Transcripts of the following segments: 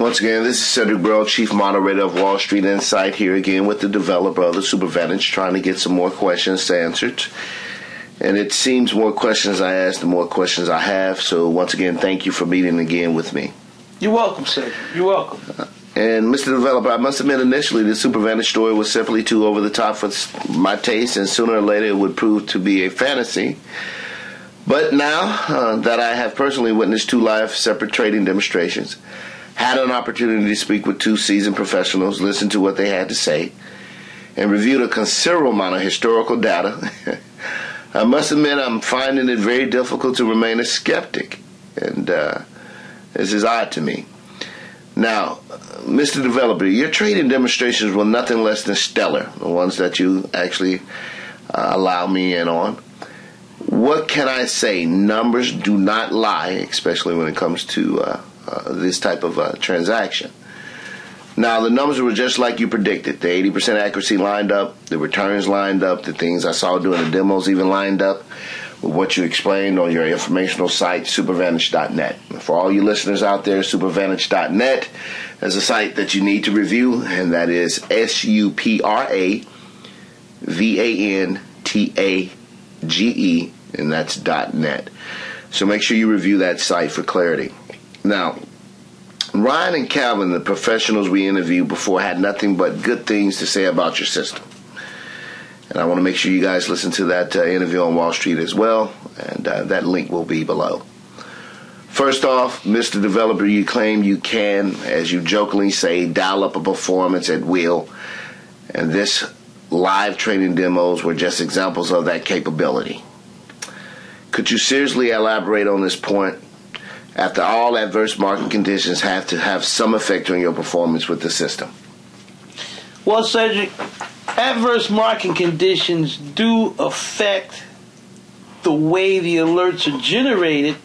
Once again, this is Cedric, Chief Moderator of Wall Street Insight, here again with the developer of the Supra-vantage, trying to get some more questions answered. And it seems more questions I ask, the more questions I have. So once again, thank you for meeting again with me. You're welcome, Cedric. You're welcome. And Mr. Developer, I must admit initially the Supra-vantage story was simply too over the top for my taste, and sooner or later it would prove to be a fantasy. But now that I have personally witnessed two live separate trading demonstrations, had an opportunity to speak with two seasoned professionals, listen to what they had to say, and reviewed a considerable amount of historical data, I must admit I'm finding it very difficult to remain a skeptic, and this is odd to me. Now, Mr. Developer, your trading demonstrations were nothing less than stellar, the ones that you actually allow me in on. What can I say? Numbers do not lie, especially when it comes to this type of transaction. Now, the numbers were just like you predicted. The 80% accuracy lined up, the returns lined up, the things I saw during the demos even lined up with what you explained on your informational site, Supra-vantage.net. For all you listeners out there, Supra-vantage.net is a site that you need to review, and that is Supra-vantage, and that's .net. So make sure you review that site for clarity. Now, Ryan and Calvin, the professionals we interviewed before, had nothing but good things to say about your system. And I want to make sure you guys listen to that interview on Wall Street as well, and that link will be below. First off, Mr. Developer, you claim you can, as you jokingly say, dial up a performance at will, and this live trading demos were just examples of that capability. Could you seriously elaborate on this point? After all, adverse market conditions have to have some effect on your performance with the system. Well, Cedric, adverse market conditions do affect the way the alerts are generated.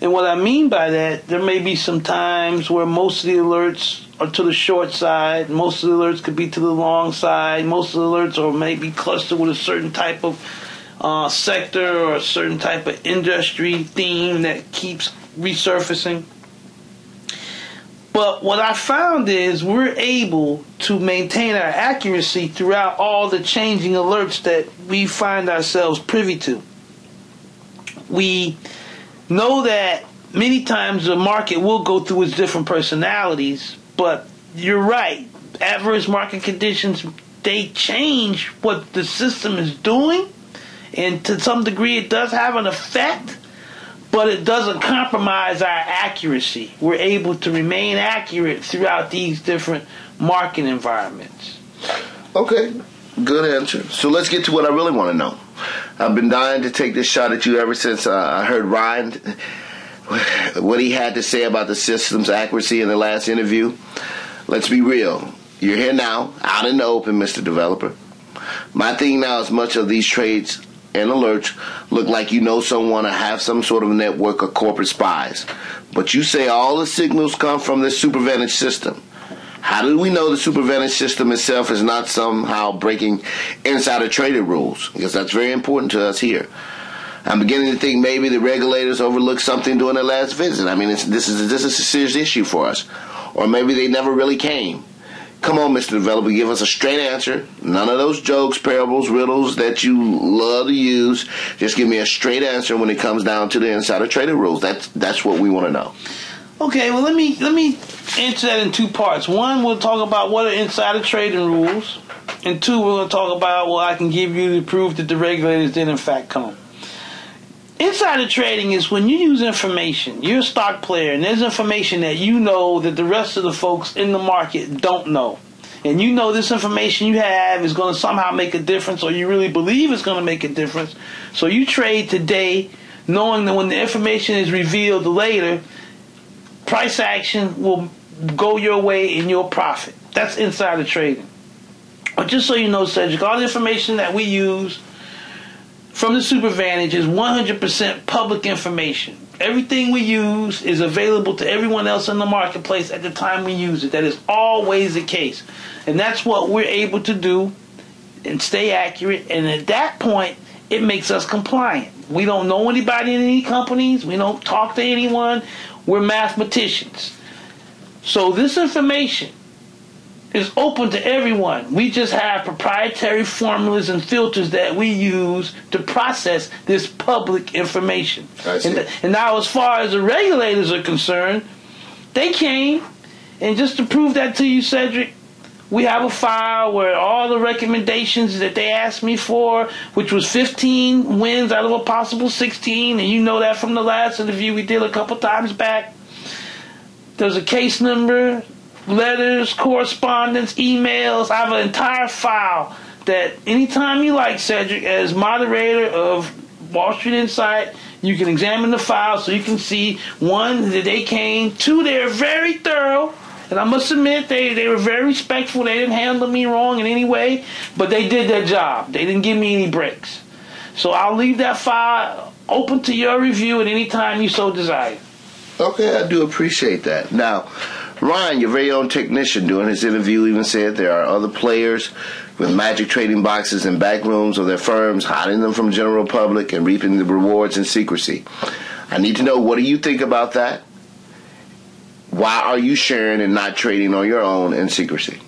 And what I mean by that, there may be some times where most of the alerts are to the short side, most of the alerts could be to the long side, most of the alerts are maybe clustered with a certain type of sector or a certain type of industry theme that keeps resurfacing. But what I found is we're able to maintain our accuracy throughout all the changing alerts that we find ourselves privy to. We know that many times the market will go through its different personalities, but you're right. Adverse market conditions, they change what the system is doing, and to some degree it does have an effect, but it doesn't compromise our accuracy. We're able to remain accurate throughout these different market environments. Okay, good answer. So let's get to what I really want to know. I've been dying to take this shot at you ever since I heard Ryan, what he had to say about the system's accuracy in the last interview. Let's be real. You're here now, out in the open, Mr. Developer. My thing now is much of these trades and alerts look like you know someone or have some sort of network of corporate spies. But you say all the signals come from this Supra-vantage system. How do we know the Supra-vantage system itself is not somehow breaking insider trading rules? Because that's very important to us here. I'm beginning to think maybe the regulators overlooked something during their last visit. I mean, this is a serious issue for us. Or maybe they never really came. Come on, Mr. Developer, give us a straight answer. None of those jokes, parables, riddles that you love to use. Just give me a straight answer when it comes down to the insider trading rules. That's what we want to know. Okay, well, let me answer that in two parts. One, we'll talk about what are insider trading rules. And two, we're going to talk about what I can give you to prove that the regulators did in fact come. Insider trading is when you use information. You're a stock player, and there's information that you know that the rest of the folks in the market don't know. And you know this information you have is going to somehow make a difference, or you really believe it's going to make a difference. So you trade today knowing that when the information is revealed later, price action will go your way and you'll profit. That's insider trading. But just so you know, Cedric, all the information that we use from the Supra-vantage is 100% public information. Everything we use is available to everyone else in the marketplace at the time we use it. That is always the case. And that's what we're able to do and stay accurate. And at that point, it makes us compliant. We don't know anybody in any companies. We don't talk to anyone. We're mathematicians. So this information is open to everyone. We just have proprietary formulas and filters that we use to process this public information. I see. And now as far as the regulators are concerned, they came, and just to prove that to you, Cedric, we have a file where all the recommendations that they asked me for, which was 15 wins out of a possible 16, and you know that from the last interview we did a couple times back. There's a case number, letters, correspondence, emails. I have an entire file that anytime you like, Cedric, as moderator of Wall Street Insight, you can examine the file so you can see, one, that they came, two, they're very thorough. And I must admit, they were very respectful. They didn't handle me wrong in any way, but they did their job. They didn't give me any breaks. So I'll leave that file open to your review at any time you so desire. Okay, I do appreciate that. Now, Ryan, your very own technician, during his interview even said there are other players with magic trading boxes in back rooms of their firms, hiding them from the general public and reaping the rewards in secrecy. I need to know, what do you think about that? Why are you sharing and not trading on your own in secrecy?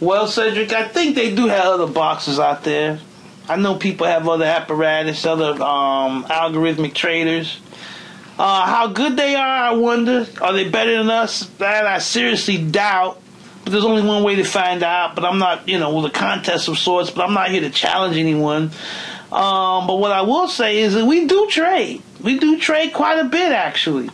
Well, Cedric, I think they do have other boxes out there. I know people have other apparatus, other algorithmic traders. How good they are, I wonder. Are they better than us? That I seriously doubt. But there's only one way to find out. But I'm not, with a contest of sorts. But I'm not here to challenge anyone. But what I will say is that we do trade. We do trade quite a bit, actually.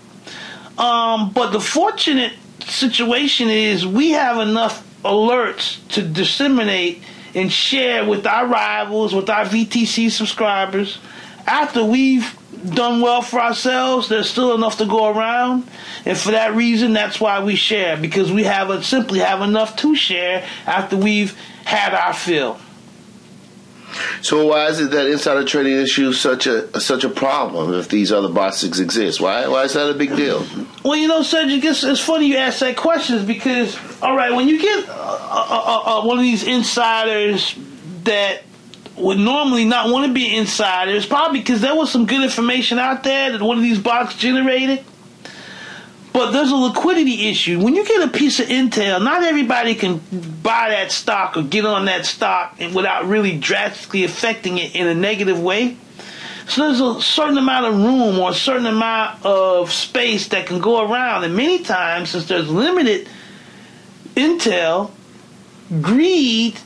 But the fortunate situation is we have enough alerts to disseminate and share with our rivals, with our VTC subscribers. After we've done well for ourselves, there's still enough to go around. And for that reason, that's why we share, because we simply have enough to share after we've had our fill. So why is it that insider trading issue is such a problem if these other boxes exist? Why is that a big deal? Well, Cedric, it's funny you ask that question, because, all right, when you get one of these insiders that would normally not want to be insiders, probably because there was some good information out there that one of these boxes generated. But there's a liquidity issue. When you get a piece of intel, not everybody can buy that stock or get on that stock without really drastically affecting it in a negative way. So there's a certain amount of room or a certain amount of space that can go around. And many times, since there's limited intel, greed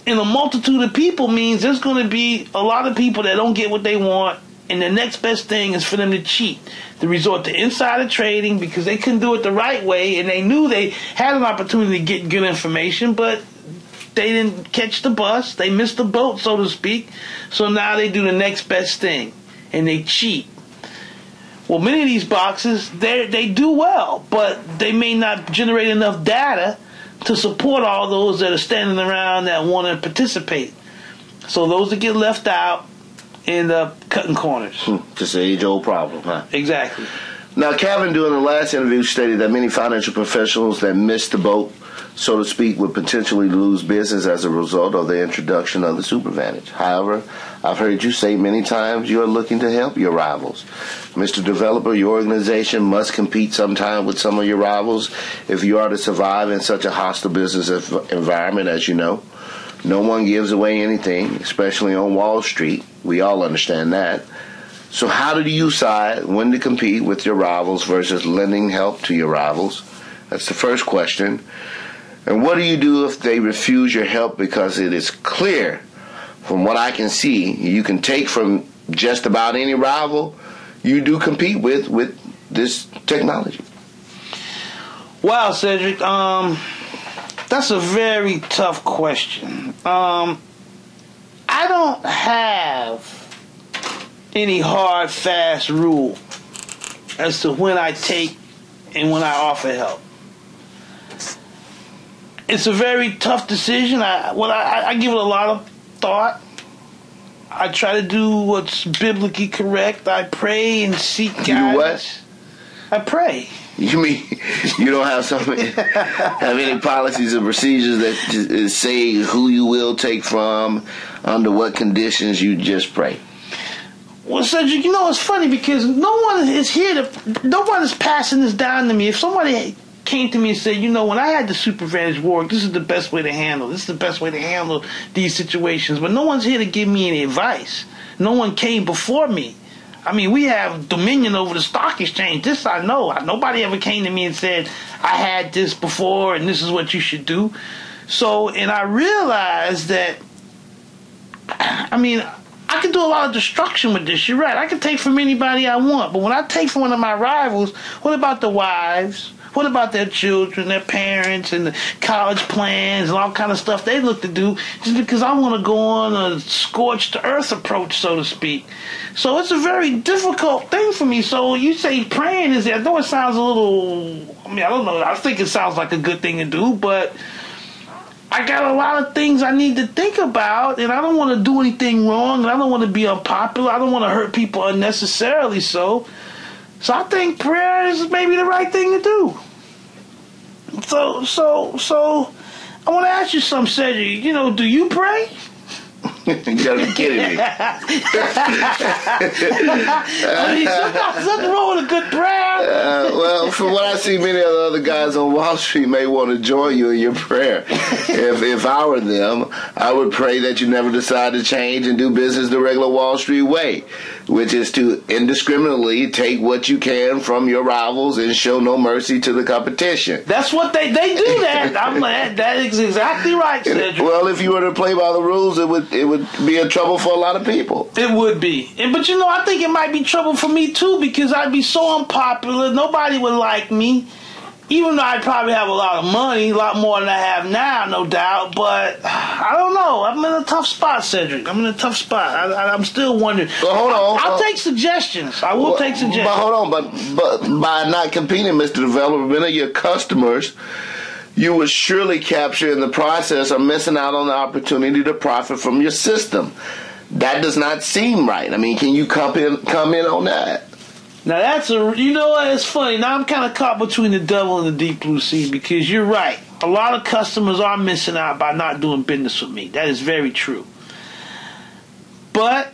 in a multitude of people means there's going to be a lot of people that don't get what they want. And the next best thing is for them to cheat, to resort to insider trading, because they couldn't do it the right way, and they knew they had an opportunity to get good information, but they didn't catch the bus. They missed the boat, so to speak. So now they do the next best thing, and they cheat. Well, many of these boxes, they do well, but they may not generate enough data to support all those that are standing around that want to participate. So those that get left out end up cutting corners. Just an age-old problem, huh? Exactly. Now, Calvin, during the last interview, stated that many financial professionals that missed the boat, so to speak, would potentially lose business as a result of the introduction of the Supra-vantage. However, I've heard you say many times you are looking to help your rivals. Mr. Developer, your organization must compete sometime with some of your rivals if you are to survive in such a hostile business environment, as you know. No one gives away anything, especially on Wall Street. We all understand that. So how do you decide when to compete with your rivals versus lending help to your rivals? That's the first question. And what do you do if they refuse your help because it is clear, from what I can see, you can take from just about any rival you do compete with this technology? Wow, Cedric, that's a very tough question. I don't have any hard, fast rule as to when I take and when I offer help. It's a very tough decision. I give it a lot of thought. I try to do what's biblically correct. I pray and seek guidance. You do what? I pray. You mean you don't have any policies or procedures that say who you will take from, under what conditions? You just pray? Well, Cedric, it's funny because no one is passing this down to me. If somebody came to me and said, you know, when I had the Supra-vantage work, this is the best way to handle. This is the best way to handle these situations. But no one's here to give me any advice. No one came before me. I mean, we have dominion over the stock exchange. This I know. Nobody ever came to me and said, I had this before and this is what you should do. So, and I realized that, I mean, I can do a lot of destruction with this. You're right. I can take from anybody I want. But when I take from one of my rivals, what about the wives? What about their children, their parents, and the college plans and all kind of stuff they look to do just because I want to go on a scorched earth approach, so to speak. So it's a very difficult thing for me. So you say praying is, I know it sounds a little, I mean, I don't know. I think it sounds like a good thing to do, but I got a lot of things I need to think about, and I don't want to do anything wrong, and I don't want to be unpopular. I don't want to hurt people unnecessarily. So I think prayer is maybe the right thing to do. So I want to ask you something, Cedric. You know, do you pray? You gotta be kidding me. I mean, something wrong with a good prayer. Well, from what I see, many of the other guys on Wall Street may want to join you in your prayer. If I were them, I would pray that you never decide to change and do business the regular Wall Street way, which is to indiscriminately take what you can from your rivals and show no mercy to the competition. That's what they do. That I'm like, that is exactly right, Cedric. Well, if you were to play by the rules, it would be in trouble for a lot of people. It would be. But you know, I think it might be trouble for me too, because I'd be so unpopular. Nobody would like me. Even though I'd probably have a lot of money, a lot more than I have now, no doubt. But I don't know. I'm in a tough spot, Cedric. I'm in a tough spot. I'm still wondering. Well, hold on. I'll take suggestions. I will take suggestions. But hold on. But by not competing, Mr. Developer, many of your customers, you would surely capture in the process or missing out on the opportunity to profit from your system. That does not seem right. I mean, can you come in on that? Now you know what, it's funny. Now I'm kind of caught between the devil and the deep blue sea, because you're right. A lot of customers are missing out by not doing business with me. That is very true. But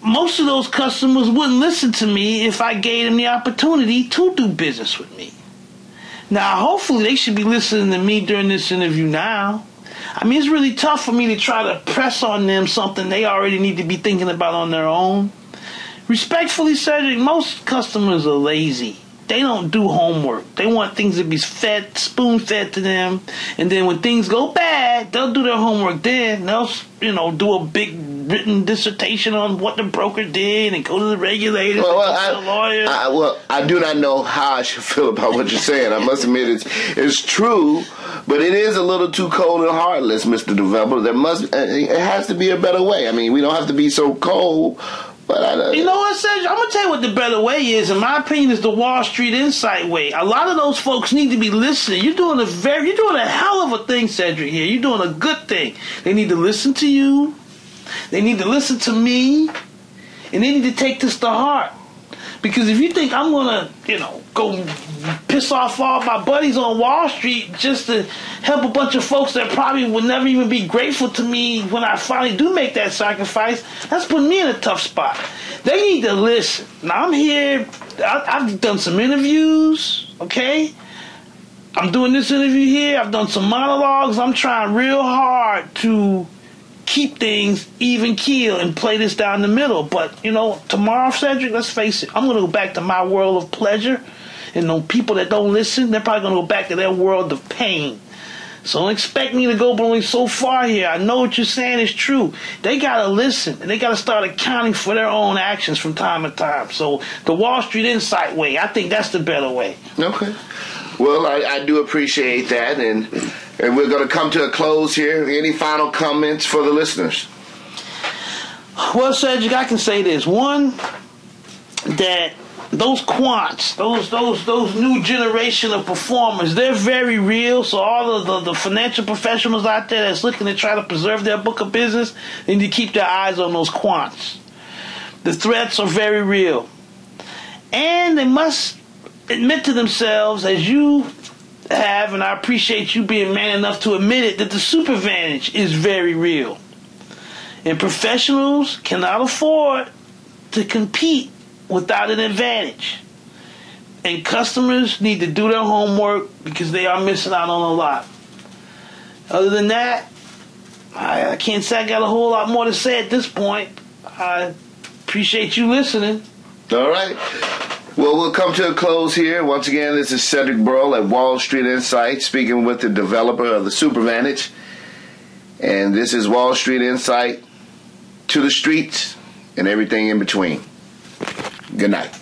most of those customers wouldn't listen to me if I gave them the opportunity to do business with me. Now, hopefully they should be listening to me during this interview now. I mean, it's really tough for me to try to press on them something they already need to be thinking about on their own. Respectfully, Cedric, most customers are lazy. They don't do homework. They want things to be spoon-fed to them. And then when things go bad, they'll do their homework then. They'll, do a big written dissertation on what the broker did and go to the regulators and the lawyers. I do not know how I should feel about what you're saying. I must admit it's true, but it is a little too cold and heartless, Mr. Developer. It has to be a better way. I mean, we don't have to be so cold. But you know what, Cedric? I'm going to tell you what the better way is. In my opinion, is the Wall Street Insight way. A lot of those folks need to be listening. You're doing a hell of a thing, Cedric, here. You're doing a good thing. They need to listen to you. They need to listen to me. And they need to take this to heart. Because if you think I'm going to, go piss off all my buddies on Wall Street just to help a bunch of folks that probably would never even be grateful to me when I finally do make that sacrifice, that's putting me in a tough spot. They need to listen. Now, I'm here. I've done some interviews, okay? I'm doing this interview here. I've done some monologues. I'm trying real hard to keep things even keel and play this down the middle. But, tomorrow, Cedric, let's face it, I'm going to go back to my world of pleasure. And those people that don't listen, they're probably going to go back to their world of pain. So don't expect me to go but only so far here. I know what you're saying is true. They got to listen, and they got to start accounting for their own actions from time to time. So the Wall Street Insight way, I think that's the better way. Okay. Well, I do appreciate that, and we're going to come to a close here. Any final comments for the listeners? Well, Cedric, I can say this. One, that those quants, those new generation of performers, they're very real. So all of the financial professionals out there that's looking to try to preserve their book of business, they need to keep their eyes on those quants. The threats are very real. And they must admit to themselves, as you have, and I appreciate you being man enough to admit it, that the Supra-vantage is very real. And professionals cannot afford to compete without an advantage. And customers need to do their homework because they are missing out on a lot. Other than that, I can't say I got a whole lot more to say at this point. I appreciate you listening. All right. Well, we'll come to a close here. Once again, this is Cedric Burrell at Wall Street Insight, speaking with the developer of the Supra-vantage. And this is Wall Street Insight to the streets and everything in between. Good night.